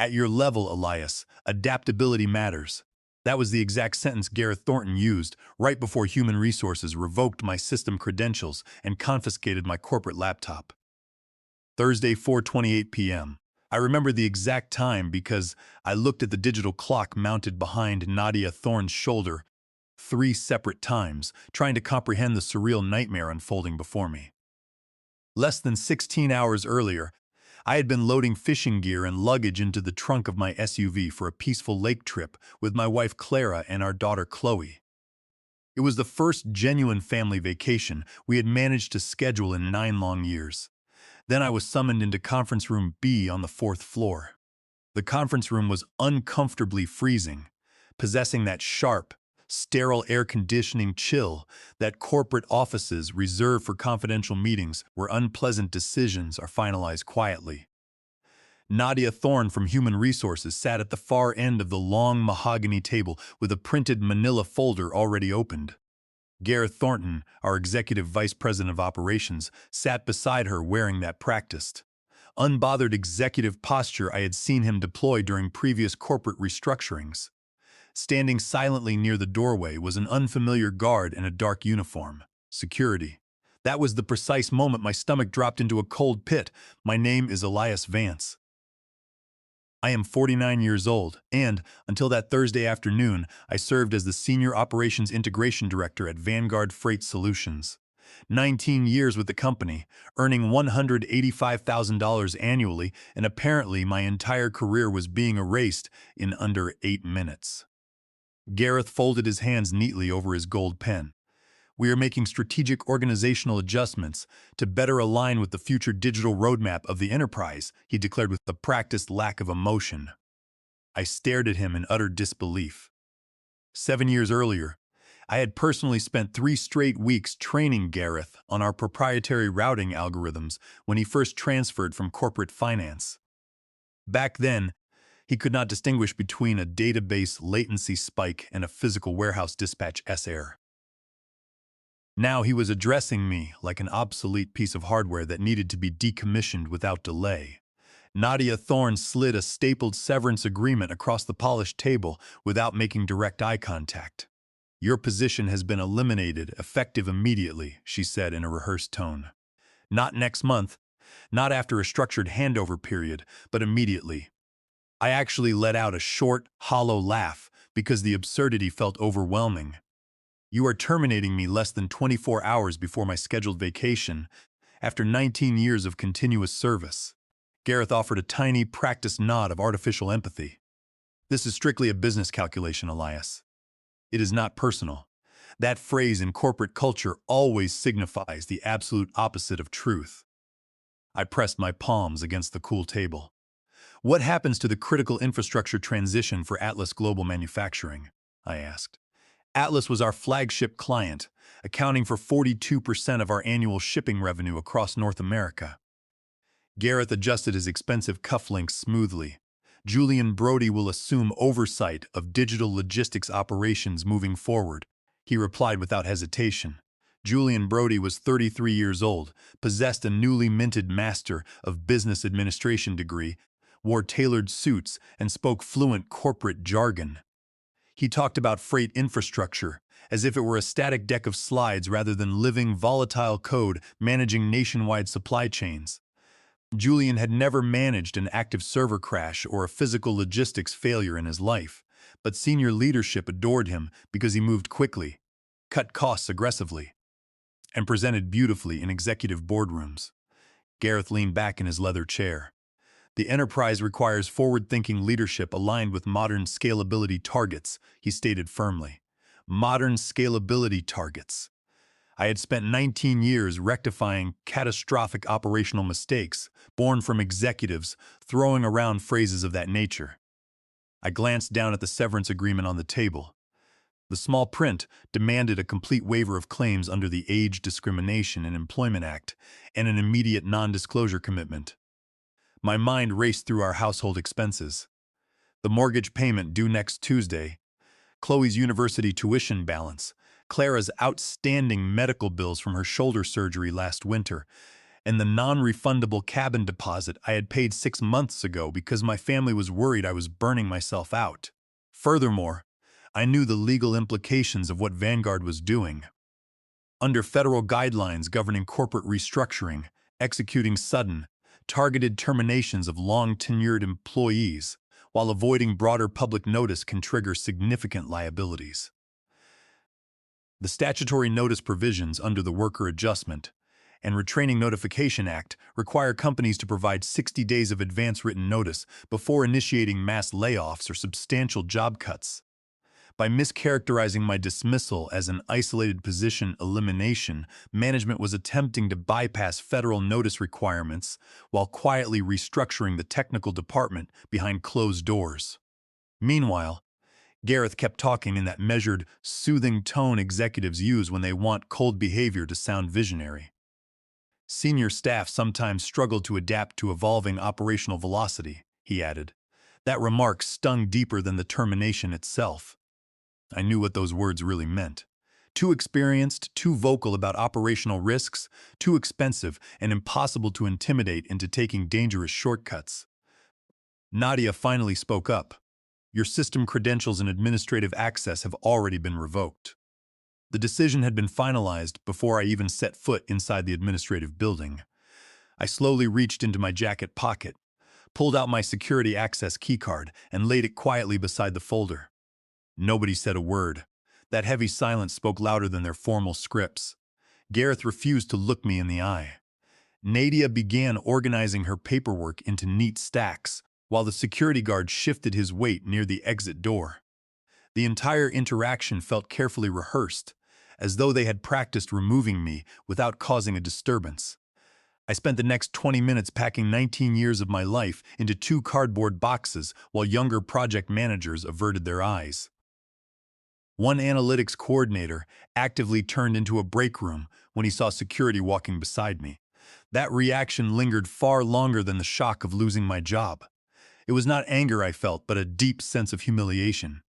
At your level, Elias, adaptability matters. That was the exact sentence Gareth Thornton used right before Human Resources revoked my system credentials and confiscated my corporate laptop. Thursday, 4:28 p.m. I remember the exact time because I looked at the digital clock mounted behind Nadia Thorne's shoulder 3 separate times, trying to comprehend the surreal nightmare unfolding before me. Less than 16 hours earlier, I had been loading fishing gear and luggage into the trunk of my SUV for a peaceful lake trip with my wife Clara and our daughter Chloe. It was the first genuine family vacation we had managed to schedule in 9 long years. Then I was summoned into conference room B on the fourth floor. The conference room was uncomfortably freezing, possessing that sharp, sterile air conditioning chill that corporate offices reserve for confidential meetings where unpleasant decisions are finalized quietly. Nadia Thorne from Human Resources sat at the far end of the long mahogany table with a printed manila folder already opened. Gareth Thornton, our Executive Vice President of Operations, sat beside her wearing that practiced, unbothered executive posture I had seen him deploy during previous corporate restructurings. Standing silently near the doorway was an unfamiliar guard in a dark uniform. Security. That was the precise moment my stomach dropped into a cold pit. My name is Elias Vance. I am 49 years old, and, until that Thursday afternoon, I served as the Senior Operations Integration Director at Vanguard Freight Solutions. 19 years with the company, earning $185,000 annually, and apparently my entire career was being erased in under 8 minutes. Gareth folded his hands neatly over his gold pen. We are making strategic organizational adjustments to better align with the future digital roadmap of the enterprise, he declared with a practiced lack of emotion. I stared at him in utter disbelief. 7 years earlier, I had personally spent 3 straight weeks training Gareth on our proprietary routing algorithms when he first transferred from corporate finance. Back then, he could not distinguish between a database latency spike and a physical warehouse dispatch error. Now he was addressing me like an obsolete piece of hardware that needed to be decommissioned without delay. Nadia Thorne slid a stapled severance agreement across the polished table without making direct eye contact. Your position has been eliminated, effective immediately, she said in a rehearsed tone. Not next month, not after a structured handover period, but immediately. I actually let out a short, hollow laugh because the absurdity felt overwhelming. You are terminating me less than 24 hours before my scheduled vacation, after 19 years of continuous service. Gareth offered a tiny, practiced nod of artificial empathy. This is strictly a business calculation, Elias. It is not personal. That phrase in corporate culture always signifies the absolute opposite of truth. I pressed my palms against the cool table. What happens to the critical infrastructure transition for Atlas Global Manufacturing? I asked. Atlas was our flagship client, accounting for 42% of our annual shipping revenue across North America. Gareth adjusted his expensive cufflinks smoothly. Julian Brody will assume oversight of digital logistics operations moving forward, he replied without hesitation. Julian Brody was 33 years old, possessed a newly minted Master of Business Administration degree, wore tailored suits, and spoke fluent corporate jargon. He talked about freight infrastructure as if it were a static deck of slides rather than living, volatile code managing nationwide supply chains. Julian had never managed an active server crash or a physical logistics failure in his life, but senior leadership adored him because he moved quickly, cut costs aggressively, and presented beautifully in executive boardrooms. Gareth leaned back in his leather chair. The enterprise requires forward-thinking leadership aligned with modern scalability targets, he stated firmly. Modern scalability targets. I had spent 19 years rectifying catastrophic operational mistakes, born from executives throwing around phrases of that nature. I glanced down at the severance agreement on the table. The small print demanded a complete waiver of claims under the Age Discrimination in Employment Act and an immediate non-disclosure commitment. My mind raced through our household expenses. The mortgage payment due next Tuesday, Chloe's university tuition balance, Clara's outstanding medical bills from her shoulder surgery last winter, and the non-refundable cabin deposit I had paid 6 months ago because my family was worried I was burning myself out. Furthermore, I knew the legal implications of what Vanguard was doing. Under federal guidelines governing corporate restructuring, executing sudden, targeted terminations of long-tenured employees while avoiding broader public notice can trigger significant liabilities. The statutory notice provisions under the Worker Adjustment and Retraining Notification Act require companies to provide 60 days of advance written notice before initiating mass layoffs or substantial job cuts. By mischaracterizing my dismissal as an isolated position elimination, management was attempting to bypass federal notice requirements while quietly restructuring the technical department behind closed doors. Meanwhile, Gareth kept talking in that measured, soothing tone executives use when they want cold behavior to sound visionary. Senior staff sometimes struggle to adapt to evolving operational velocity, he added. That remark stung deeper than the termination itself. I knew what those words really meant. Too experienced, too vocal about operational risks, too expensive and impossible to intimidate into taking dangerous shortcuts. Nadia finally spoke up. Your system credentials and administrative access have already been revoked. The decision had been finalized before I even set foot inside the administrative building. I slowly reached into my jacket pocket, pulled out my security access keycard, and laid it quietly beside the folder. Nobody said a word. That heavy silence spoke louder than their formal scripts. Gareth refused to look me in the eye. Nadia began organizing her paperwork into neat stacks, while the security guard shifted his weight near the exit door. The entire interaction felt carefully rehearsed, as though they had practiced removing me without causing a disturbance. I spent the next 20 minutes packing 19 years of my life into 2 cardboard boxes while younger project managers averted their eyes. One analytics coordinator actively turned into a break room when he saw security walking beside me. That reaction lingered far longer than the shock of losing my job. It was not anger I felt, but a deep sense of humiliation.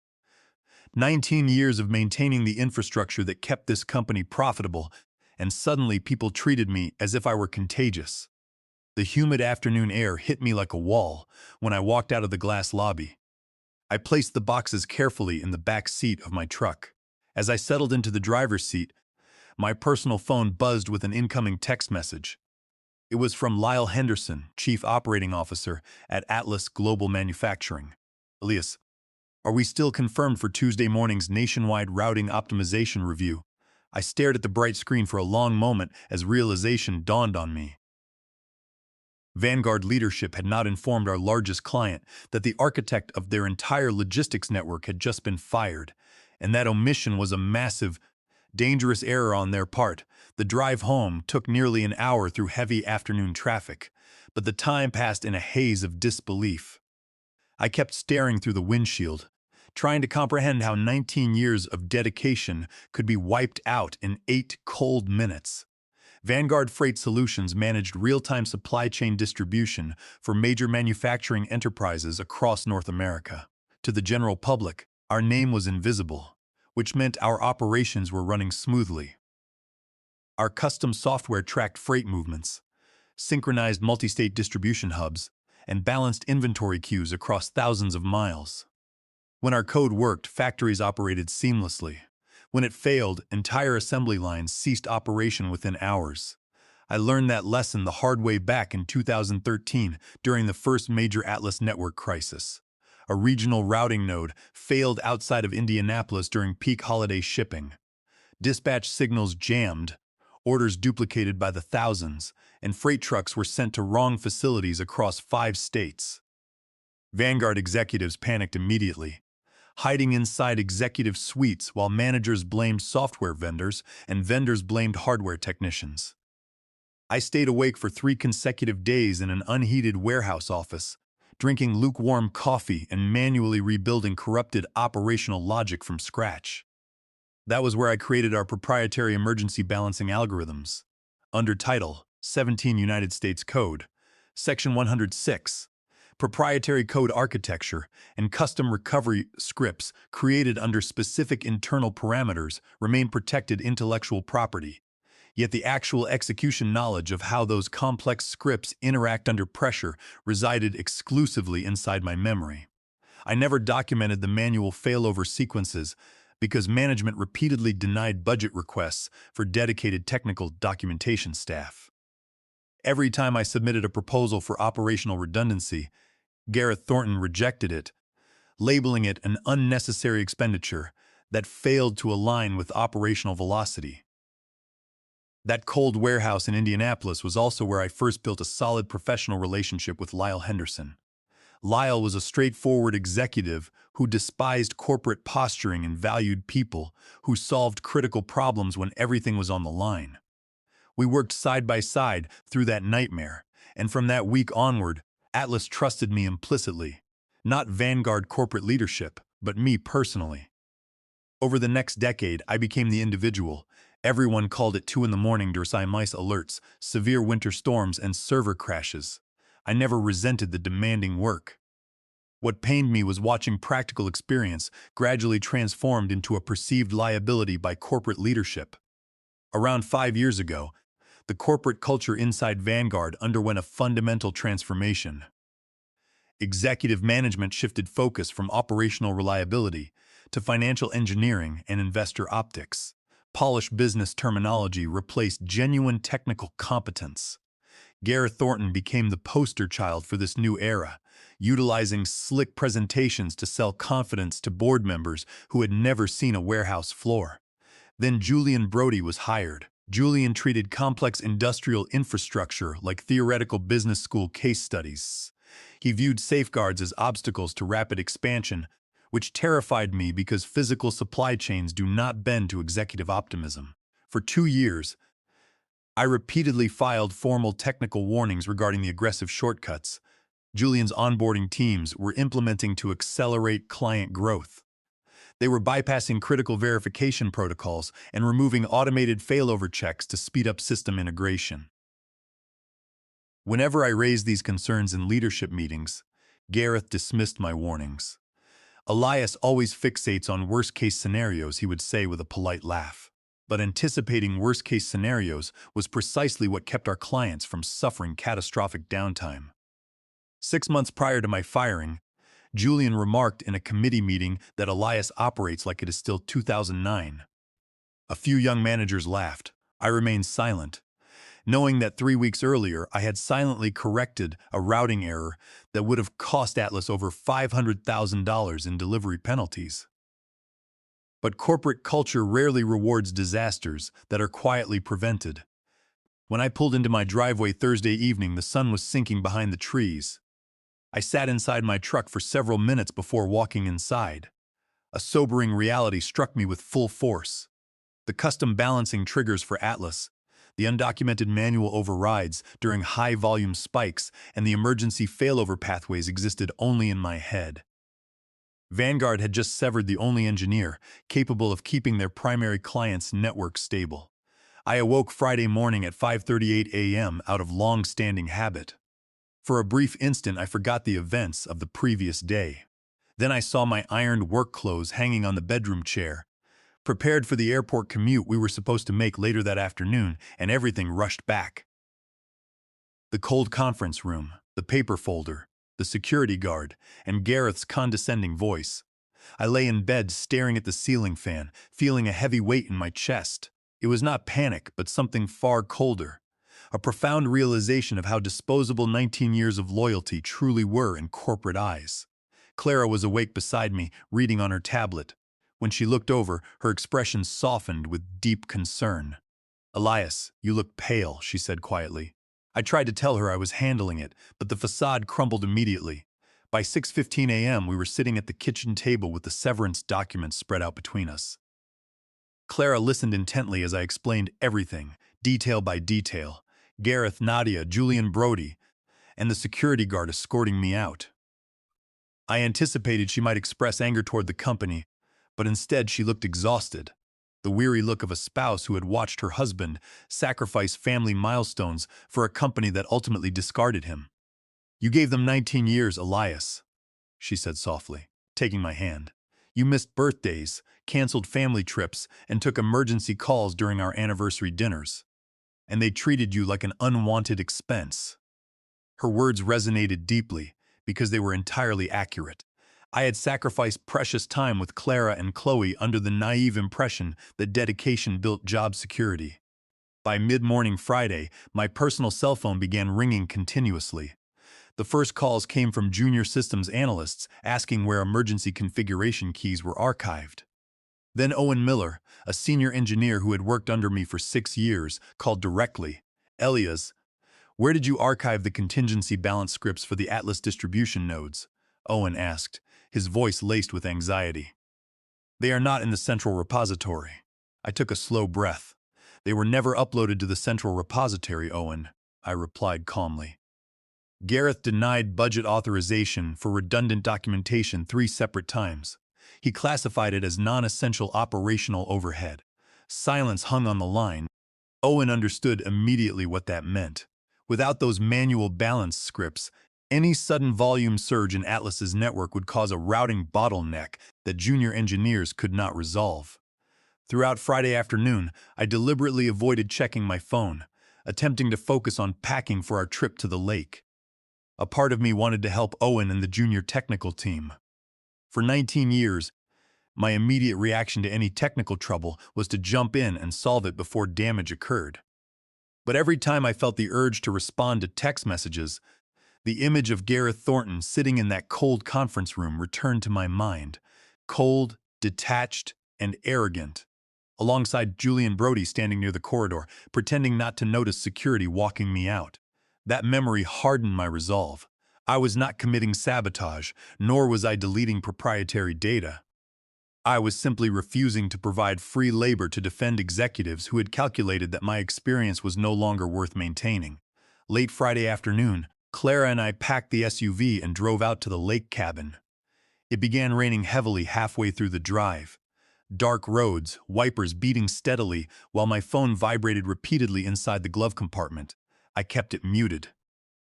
19 years of maintaining the infrastructure that kept this company profitable, and suddenly people treated me as if I were contagious. The humid afternoon air hit me like a wall when I walked out of the glass lobby. I placed the boxes carefully in the back seat of my truck. As I settled into the driver's seat, my personal phone buzzed with an incoming text message. It was from Lyle Henderson, Chief Operating Officer at Atlas Global Manufacturing. Elias, are we still confirmed for Tuesday morning's nationwide routing optimization review? I stared at the bright screen for a long moment as realization dawned on me. Vanguard leadership had not informed our largest client that the architect of their entire logistics network had just been fired, and that omission was a massive, dangerous error on their part. The drive home took nearly an hour through heavy afternoon traffic, but the time passed in a haze of disbelief. I kept staring through the windshield, trying to comprehend how 19 years of dedication could be wiped out in 8 cold minutes. Vanguard Freight Solutions managed real-time supply chain distribution for major manufacturing enterprises across North America. To the general public, our name was invisible, which meant our operations were running smoothly. Our custom software tracked freight movements, synchronized multi-state distribution hubs, and balanced inventory queues across thousands of miles. When our code worked, factories operated seamlessly. When it failed, entire assembly lines ceased operation within hours. I learned that lesson the hard way back in 2013 during the first major Atlas network crisis. A regional routing node failed outside of Indianapolis during peak holiday shipping. Dispatch signals jammed, orders duplicated by the thousands, and freight trucks were sent to wrong facilities across 5 states. Vanguard executives panicked immediately, hiding inside executive suites while managers blamed software vendors and vendors blamed hardware technicians. I stayed awake for 3 consecutive days in an unheated warehouse office, drinking lukewarm coffee and manually rebuilding corrupted operational logic from scratch. That was where I created our proprietary emergency balancing algorithms. Under Title 17 United States Code, Section 106, proprietary code architecture, and custom recovery scripts created under specific internal parameters remain protected intellectual property. Yet the actual execution knowledge of how those complex scripts interact under pressure resided exclusively inside my memory. I never documented the manual failover sequences because management repeatedly denied budget requests for dedicated technical documentation staff. Every time I submitted a proposal for operational redundancy, Gareth Thornton rejected it, labeling it an unnecessary expenditure that failed to align with operational velocity. That cold warehouse in Indianapolis was also where I first built a solid professional relationship with Lyle Henderson. Lyle was a straightforward executive who despised corporate posturing and valued people who solved critical problems when everything was on the line. We worked side by side through that nightmare, and from that week onward, Atlas trusted me implicitly. Not Vanguard corporate leadership, but me personally. Over the next decade, I became the individual. Everyone called at 2 in the morning to receive mice alerts, severe winter storms, and server crashes. I never resented the demanding work. What pained me was watching practical experience gradually transformed into a perceived liability by corporate leadership. Around 5 years ago, the corporate culture inside Vanguard underwent a fundamental transformation. Executive management shifted focus from operational reliability to financial engineering and investor optics. Polished business terminology replaced genuine technical competence. Gareth Thornton became the poster child for this new era, utilizing slick presentations to sell confidence to board members who had never seen a warehouse floor. Then Julian Brody was hired. Julian treated complex industrial infrastructure like theoretical business school case studies. He viewed safeguards as obstacles to rapid expansion, which terrified me because physical supply chains do not bend to executive optimism. For 2 years, I repeatedly filed formal technical warnings regarding the aggressive shortcuts Julian's onboarding teams were implementing to accelerate client growth. They were bypassing critical verification protocols and removing automated failover checks to speed up system integration. Whenever I raised these concerns in leadership meetings, Gareth dismissed my warnings. Elias always fixates on worst-case scenarios, he would say with a polite laugh. But anticipating worst-case scenarios was precisely what kept our clients from suffering catastrophic downtime. 6 months prior to my firing, Julian remarked in a committee meeting that Elias operates like it is still 2009. A few young managers laughed. I remained silent, knowing that 3 weeks earlier I had silently corrected a routing error that would have cost Atlas over $500,000 in delivery penalties. But corporate culture rarely rewards disasters that are quietly prevented. When I pulled into my driveway Thursday evening, the sun was sinking behind the trees. I sat inside my truck for several minutes before walking inside. A sobering reality struck me with full force. The custom balancing triggers for Atlas, the undocumented manual overrides during high-volume spikes, and the emergency failover pathways existed only in my head. Vanguard had just severed the only engineer capable of keeping their primary client's network stable. I awoke Friday morning at 5:38 a.m. out of long-standing habit. For a brief instant, I forgot the events of the previous day. Then I saw my ironed work clothes hanging on the bedroom chair, prepared for the airport commute we were supposed to make later that afternoon, and everything rushed back. The cold conference room, the paper folder, the security guard, and Gareth's condescending voice. I lay in bed staring at the ceiling fan, feeling a heavy weight in my chest. It was not panic, but something far colder. A profound realization of how disposable 19 years of loyalty truly were in corporate eyes. Clara was awake beside me, reading on her tablet. When she looked over, her expression softened with deep concern. "Elias, you look pale," she said quietly. I tried to tell her I was handling it, but the facade crumbled immediately. By 6:15 a.m., we were sitting at the kitchen table with the severance documents spread out between us. Clara listened intently as I explained everything, detail by detail. Gareth, Nadia, Julian Brody, and the security guard escorting me out. I anticipated she might express anger toward the company, but instead she looked exhausted, the weary look of a spouse who had watched her husband sacrifice family milestones for a company that ultimately discarded him. "You gave them 19 years, Elias," she said softly, taking my hand. "You missed birthdays, canceled family trips, and took emergency calls during our anniversary dinners. and they treated you like an unwanted expense. Her words resonated deeply because they were entirely accurate. I had sacrificed precious time with Clara and Chloe under the naive impression that dedication built job security. By mid-morning Friday, my personal cell phone began ringing continuously. The first calls came from junior systems analysts asking where emergency configuration keys were archived. Then Owen Miller, a senior engineer who had worked under me for 6 years, called directly. Elias, where did you archive the contingency balance scripts for the Atlas distribution nodes? Owen asked, his voice laced with anxiety. They are not in the central repository. I took a slow breath. They were never uploaded to the central repository, Owen, I replied calmly. Gareth denied budget authorization for redundant documentation 3 separate times. He classified it as non-essential operational overhead. Silence hung on the line. Owen understood immediately what that meant. Without those manual balance scripts, any sudden volume surge in Atlas's network would cause a routing bottleneck that junior engineers could not resolve. Throughout Friday afternoon, I deliberately avoided checking my phone, attempting to focus on packing for our trip to the lake. A part of me wanted to help Owen and the junior technical team. For 19 years, my immediate reaction to any technical trouble was to jump in and solve it before damage occurred. But every time I felt the urge to respond to text messages, the image of Gareth Thornton sitting in that cold conference room returned to my mind, cold, detached, and arrogant, alongside Julian Brody standing near the corridor, pretending not to notice security walking me out. That memory hardened my resolve. I was not committing sabotage, nor was I deleting proprietary data. I was simply refusing to provide free labor to defend executives who had calculated that my experience was no longer worth maintaining. Late Friday afternoon, Clara and I packed the SUV and drove out to the lake cabin. It began raining heavily halfway through the drive. Dark roads, wipers beating steadily, while my phone vibrated repeatedly inside the glove compartment. I kept it muted.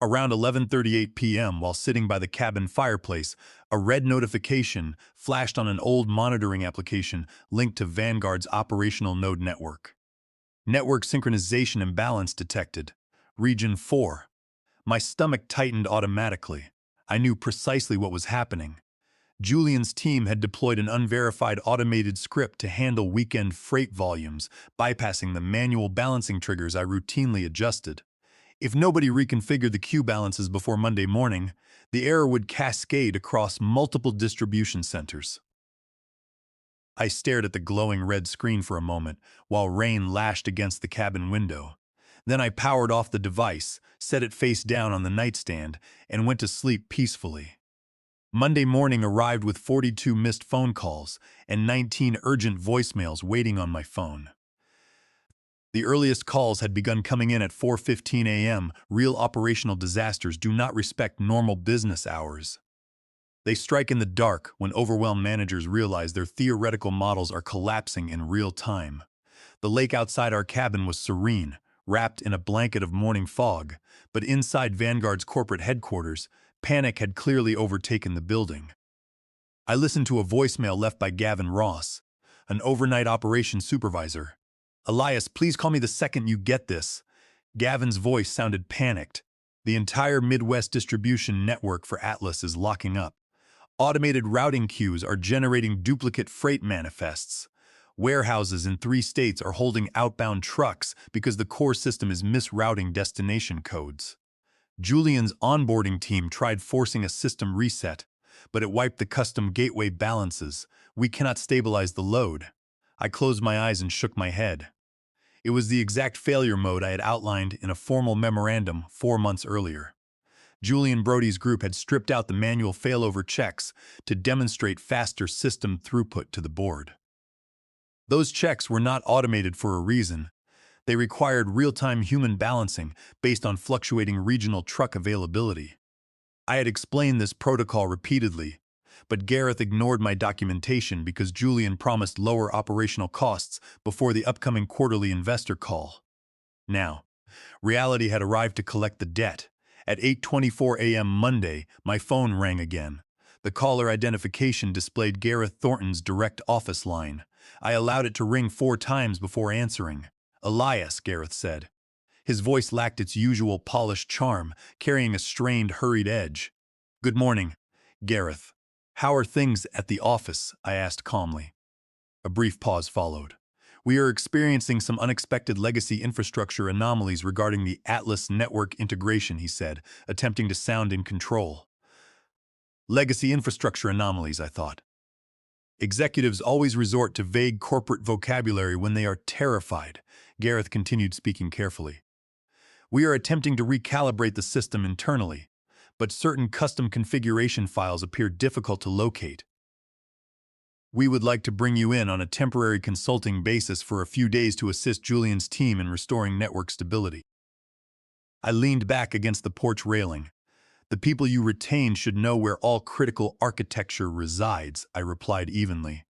Around 11:38 p.m., while sitting by the cabin fireplace, a red notification flashed on an old monitoring application linked to Vanguard's operational node network. Network synchronization imbalance detected. Region 4. My stomach tightened automatically. I knew precisely what was happening. Julian's team had deployed an unverified automated script to handle weekend freight volumes, bypassing the manual balancing triggers I routinely adjusted. If nobody reconfigured the queue balances before Monday morning, the error would cascade across multiple distribution centers. I stared at the glowing red screen for a moment while rain lashed against the cabin window. Then I powered off the device, set it face down on the nightstand, and went to sleep peacefully. Monday morning arrived with 42 missed phone calls and 19 urgent voicemails waiting on my phone. The earliest calls had begun coming in at 4:15 a.m. Real operational disasters do not respect normal business hours. They strike in the dark when overwhelmed managers realize their theoretical models are collapsing in real time. The lake outside our cabin was serene, wrapped in a blanket of morning fog, but inside Vanguard's corporate headquarters, panic had clearly overtaken the building. I listened to a voicemail left by Gavin Ross, an overnight operations supervisor. "Elias, please call me the second you get this." Gavin's voice sounded panicked. "The entire Midwest distribution network for Atlas is locking up. Automated routing queues are generating duplicate freight manifests. Warehouses in 3 states are holding outbound trucks because the core system is misrouting destination codes. Julian's onboarding team tried forcing a system reset, but it wiped the custom gateway balances. We cannot stabilize the load." I closed my eyes and shook my head. It was the exact failure mode I had outlined in a formal memorandum 4 months earlier. Julian Brody's group had stripped out the manual failover checks to demonstrate faster system throughput to the board. Those checks were not automated for a reason. They required real-time human balancing based on fluctuating regional truck availability. I had explained this protocol repeatedly, but Gareth ignored my documentation because Julian promised lower operational costs before the upcoming quarterly investor call. Now, reality had arrived to collect the debt. At 8:24 a.m. Monday, my phone rang again. The caller identification displayed Gareth Thornton's direct office line. I allowed it to ring 4 times before answering. "Elias," Gareth said. His voice lacked its usual polished charm, carrying a strained, hurried edge. "Good morning, Gareth. How are things at the office?" I asked calmly. A brief pause followed. "We are experiencing some unexpected legacy infrastructure anomalies regarding the Atlas network integration," he said, attempting to sound in control. Legacy infrastructure anomalies, I thought. Executives always resort to vague corporate vocabulary when they are terrified. Gareth continued, speaking carefully. "We are attempting to recalibrate the system internally, but certain custom configuration files appear difficult to locate. We would like to bring you in on a temporary consulting basis for a few days to assist Julian's team in restoring network stability." I leaned back against the porch railing. "The people you retain should know where all critical architecture resides," I replied evenly.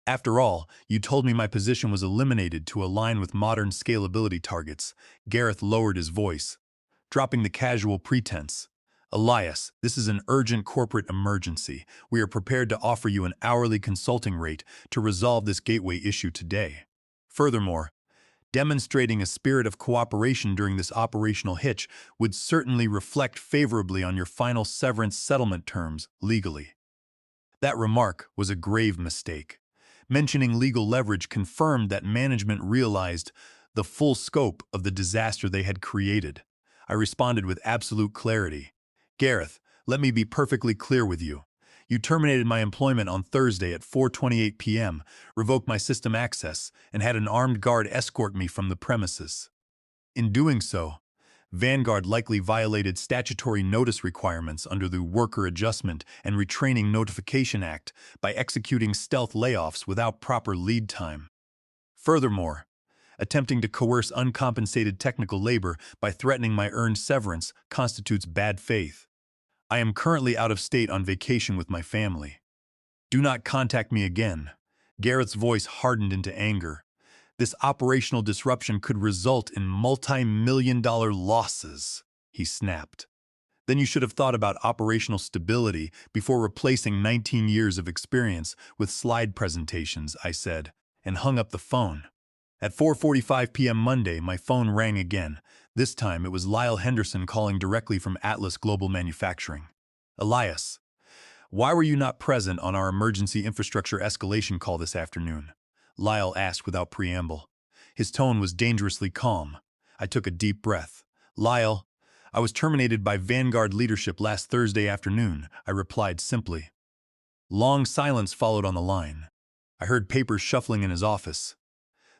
"After all, you told me my position was eliminated to align with modern scalability targets." Gareth lowered his voice, dropping the casual pretense. "Elias, this is an urgent corporate emergency. We are prepared to offer you an hourly consulting rate to resolve this gateway issue today. Furthermore, demonstrating a spirit of cooperation during this operational hitch would certainly reflect favorably on your final severance settlement terms legally." That remark was a grave mistake. Mentioning legal leverage confirmed that management realized the full scope of the disaster they had created. I responded with absolute clarity. "Gareth, let me be perfectly clear with you. You terminated my employment on Thursday at 4:28 p.m., revoked my system access, and had an armed guard escort me from the premises. In doing so, Vanguard likely violated statutory notice requirements under the Worker Adjustment and Retraining Notification Act by executing stealth layoffs without proper lead time. Furthermore, attempting to coerce uncompensated technical labor by threatening my earned severance constitutes bad faith. I am currently out of state on vacation with my family. Do not contact me again." Garrett's voice hardened into anger. "This operational disruption could result in multi-million-dollar losses," he snapped. "Then you should have thought about operational stability before replacing 19 years of experience with slide presentations," I said, and hung up the phone. At 4:45 p.m. Monday, my phone rang again. This time it was Lyle Henderson calling directly from Atlas Global Manufacturing. "Elias, why were you not present on our emergency infrastructure escalation call this afternoon?" Lyle asked without preamble. His tone was dangerously calm. I took a deep breath. "Lyle, I was terminated by Vanguard leadership last Thursday afternoon," I replied simply. Long silence followed on the line. I heard papers shuffling in his office.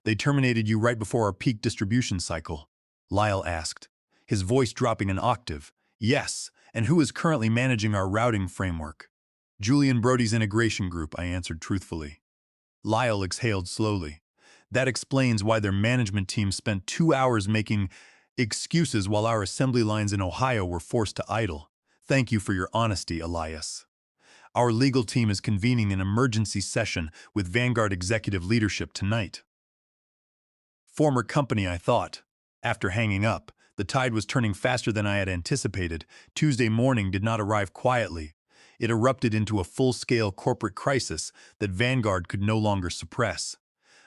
"They terminated you right before our peak distribution cycle?" Lyle asked, his voice dropping an octave. "Yes, and who is currently managing our routing framework?" "Julian Brody's integration group," I answered truthfully. Lyle exhaled slowly. "That explains why their management team spent 2 hours making excuses while our assembly lines in Ohio were forced to idle. Thank you for your honesty, Elias. Our legal team is convening an emergency session with Vanguard executive leadership tonight." Former company, I thought. After hanging up, the tide was turning faster than I had anticipated. Tuesday morning did not arrive quietly. It erupted into a full-scale corporate crisis that Vanguard could no longer suppress.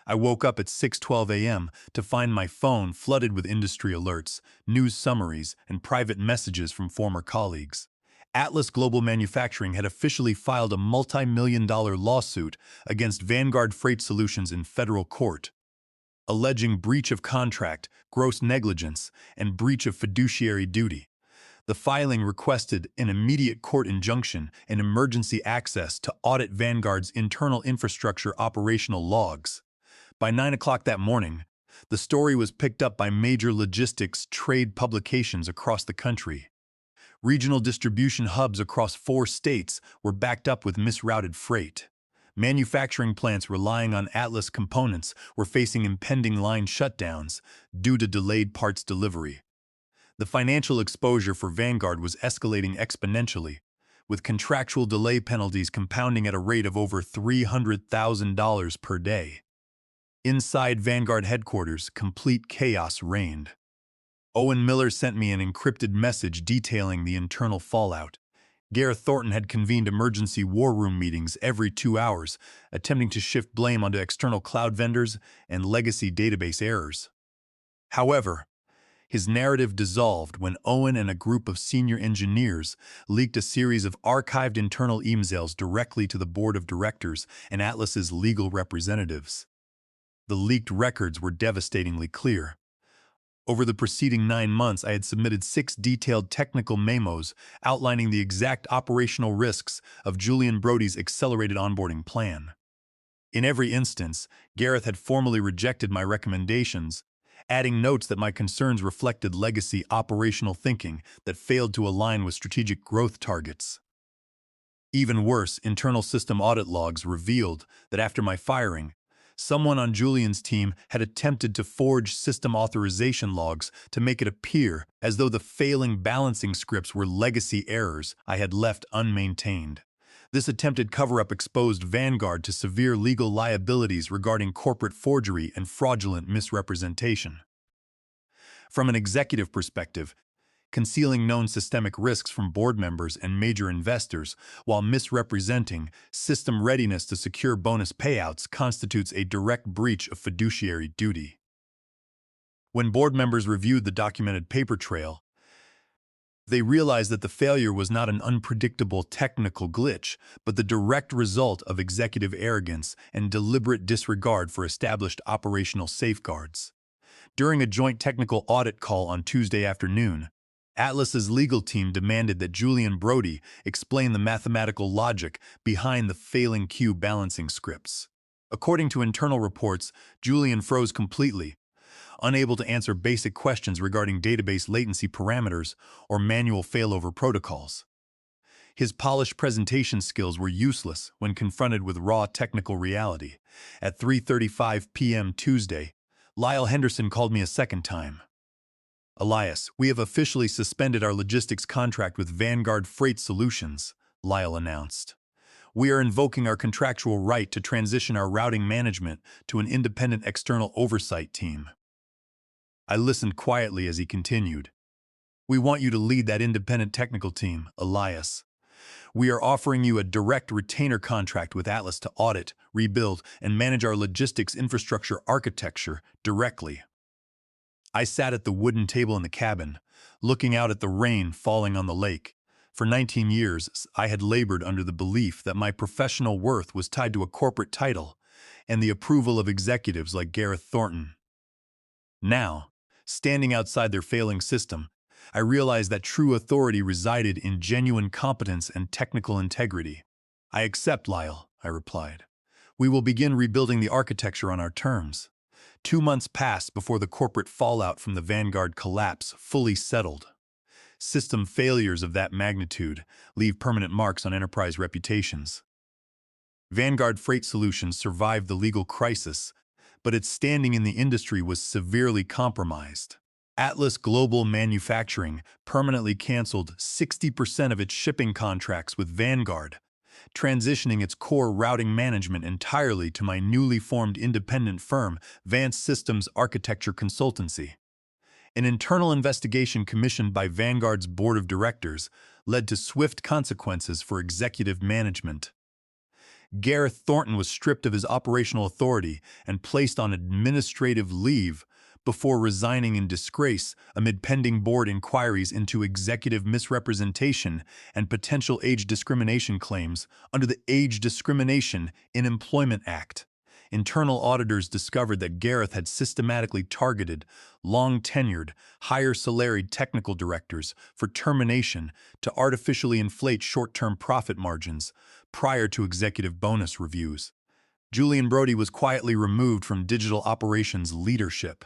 I woke up at 6:12 a.m. to find my phone flooded with industry alerts, news summaries, and private messages from former colleagues. Atlas Global Manufacturing had officially filed a multi-million-dollar lawsuit against Vanguard Freight Solutions in federal court, alleging breach of contract, gross negligence, and breach of fiduciary duty. The filing requested an immediate court injunction and emergency access to audit Vanguard's internal infrastructure operational logs. By 9 o'clock that morning, the story was picked up by major logistics trade publications across the country. Regional distribution hubs across 4 states were backed up with misrouted freight. Manufacturing plants relying on Atlas components were facing impending line shutdowns due to delayed parts delivery. The financial exposure for Vanguard was escalating exponentially, with contractual delay penalties compounding at a rate of over $300,000 per day. Inside Vanguard headquarters, complete chaos reigned. Owen Miller sent me an encrypted message detailing the internal fallout. Gareth Thornton had convened emergency war room meetings every 2 hours, attempting to shift blame onto external cloud vendors and legacy database errors. However, His narrative dissolved when Owen and a group of senior engineers leaked a series of archived internal emails directly to the board of directors and Atlas's legal representatives. The leaked records were devastatingly clear. Over the preceding 9 months, I had submitted 6 detailed technical memos outlining the exact operational risks of Julian Brody's accelerated onboarding plan. In every instance, Gareth had formally rejected my recommendations, adding notes that my concerns reflected legacy operational thinking that failed to align with strategic growth targets. Even worse, internal system audit logs revealed that after my firing, someone on Julian's team had attempted to forge system authorization logs to make it appear as though the failing balancing scripts were legacy errors I had left unmaintained. This attempted cover-up exposed Vanguard to severe legal liabilities regarding corporate forgery and fraudulent misrepresentation. From an executive perspective, concealing known systemic risks from board members and major investors while misrepresenting system readiness to secure bonus payouts constitutes a direct breach of fiduciary duty. When board members reviewed the documented paper trail, they realized that the failure was not an unpredictable technical glitch, but the direct result of executive arrogance and deliberate disregard for established operational safeguards. During a joint technical audit call on Tuesday afternoon, Atlas's legal team demanded that Julian Brody explain the mathematical logic behind the failing queue balancing scripts. According to internal reports, Julian froze completely, unable to answer basic questions regarding database latency parameters or manual failover protocols. His polished presentation skills were useless when confronted with raw technical reality. At 3:35 p.m. Tuesday, Lyle Henderson called me a second time. "Elias, we have officially suspended our logistics contract with Vanguard Freight Solutions," Lyle announced. "We are invoking our contractual right to transition our routing management to an independent external oversight team." I listened quietly as he continued. "We want you to lead that independent technical team, Elias. We are offering you a direct retainer contract with Atlas to audit, rebuild, and manage our logistics infrastructure architecture directly." I sat at the wooden table in the cabin, looking out at the rain falling on the lake. For 19 years, I had labored under the belief that my professional worth was tied to a corporate title and the approval of executives like Gareth Thornton. Now, standing outside their failing system, I realized that true authority resided in genuine competence and technical integrity. "I accept, Lyle," I replied. "We will begin rebuilding the architecture on our terms." 2 months passed before the corporate fallout from the Vanguard collapse fully settled. System failures of that magnitude leave permanent marks on enterprise reputations. Vanguard Freight Solutions survived the legal crisis, but its standing in the industry was severely compromised. Atlas Global Manufacturing permanently canceled 60% of its shipping contracts with Vanguard, transitioning its core routing management entirely to my newly formed independent firm, Vance Systems Architecture Consultancy. An internal investigation commissioned by Vanguard's board of directors led to swift consequences for executive management. Gareth Thornton was stripped of his operational authority and placed on administrative leave before resigning in disgrace amid pending board inquiries into executive misrepresentation and potential age discrimination claims under the Age Discrimination in Employment Act. Internal auditors discovered that Gareth had systematically targeted long-tenured, higher-salaried technical directors for termination to artificially inflate short-term profit margins prior to executive bonus reviews. Julian Brody was quietly removed from digital operations leadership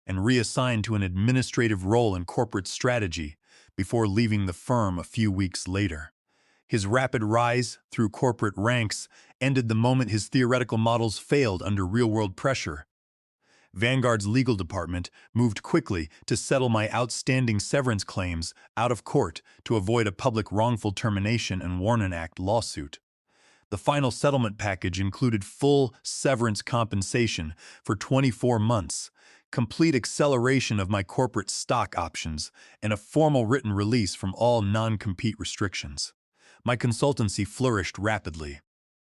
and reassigned to an administrative role in corporate strategy before leaving the firm a few weeks later. His rapid rise through corporate ranks ended the moment his theoretical models failed under real-world pressure. Vanguard's legal department moved quickly to settle my outstanding severance claims out of court to avoid a public wrongful termination and Warren Act lawsuit. The final settlement package included full severance compensation for 24 months, complete acceleration of my corporate stock options, and a formal written release from all non-compete restrictions. My consultancy flourished rapidly.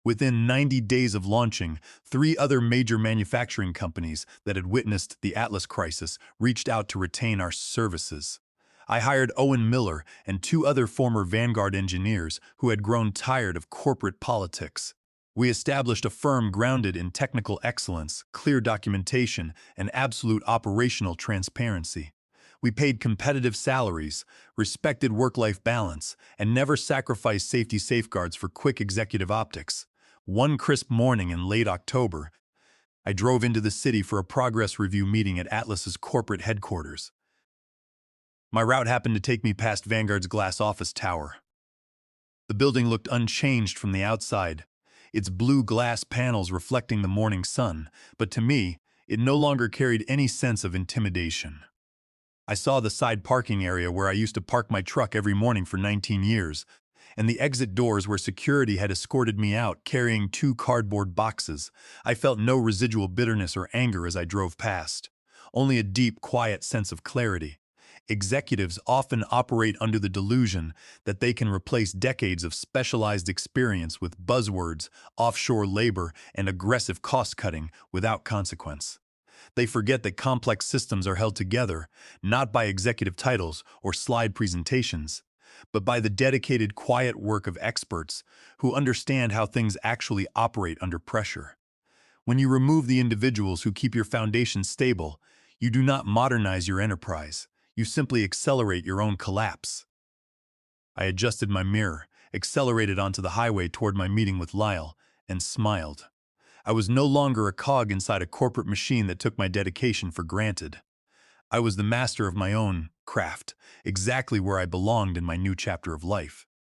Within 90 days of launching, three other major manufacturing companies that had witnessed the Atlas crisis reached out to retain our services. I hired Owen Miller and two other former Vanguard engineers who had grown tired of corporate politics. We established a firm grounded in technical excellence, clear documentation, and absolute operational transparency. We paid competitive salaries, respected work-life balance, and never sacrificed safety safeguards for quick executive optics. One crisp morning in late October, I drove into the city for a progress review meeting at Atlas's corporate headquarters. My route happened to take me past Vanguard's glass office tower. The building looked unchanged from the outside, its blue glass panels reflecting the morning sun, but to me, it no longer carried any sense of intimidation. I saw the side parking area where I used to park my truck every morning for 19 years, and the exit doors where security had escorted me out carrying two cardboard boxes. I felt no residual bitterness or anger as I drove past, only a deep, quiet sense of clarity. Executives often operate under the delusion that they can replace decades of specialized experience with buzzwords, offshore labor, and aggressive cost-cutting without consequence. They forget that complex systems are held together, not by executive titles or slide presentations, but by the dedicated, quiet work of experts who understand how things actually operate under pressure. When you remove the individuals who keep your foundation stable, you do not modernize your enterprise. You simply accelerate your own collapse. I adjusted my mirror, accelerated onto the highway toward my meeting with Lyle, and smiled. I was no longer a cog inside a corporate machine that took my dedication for granted. I was the master of my own craft, exactly where I belonged in my new chapter of life.